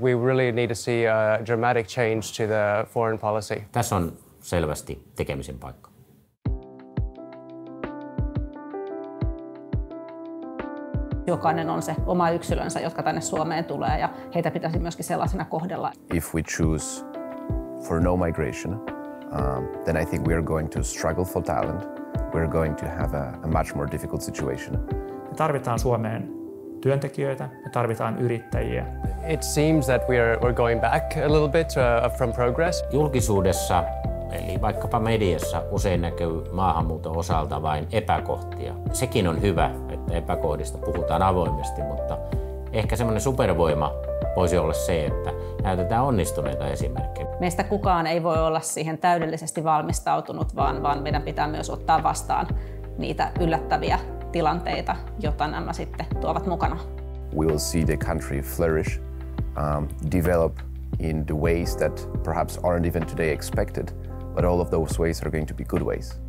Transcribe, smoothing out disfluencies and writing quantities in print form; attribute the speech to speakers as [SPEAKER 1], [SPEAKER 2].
[SPEAKER 1] We really need to see a dramatic change to the foreign policy.
[SPEAKER 2] Tässä on selvästi tekemisen paikka.
[SPEAKER 3] Jokainen on se oma yksilönsä, jotka tänne Suomeen tulee, ja heitä pitäisi myöskin sellaisena kohdella.
[SPEAKER 4] If we choose for no migration, then I think we are going to struggle for talent. We're going to have a much more difficult situation.
[SPEAKER 5] Me tarvitaan Suomeen työntekijöitä, me tarvitaan yrittäjiä.
[SPEAKER 1] It seems that we're going back a little bit from progress.
[SPEAKER 2] Julkisuudessa, eli vaikkapa mediassa, usein näkyy maahanmuuton osalta vain epäkohtia. Sekin on hyvä, että epäkohdista puhutaan avoimesti, mutta ehkä semmoinen supervoima voisi olla se, että näytetään onnistuneita esimerkkejä.
[SPEAKER 3] Meistä kukaan ei voi olla siihen täydellisesti valmistautunut, vaan meidän pitää myös ottaa vastaan niitä yllättäviä tilanteita, joita nämä sitten tuovat mukana.
[SPEAKER 4] We will see the country flourish, develop in the ways that perhaps aren't even today expected, but all of those ways are going to be good ways.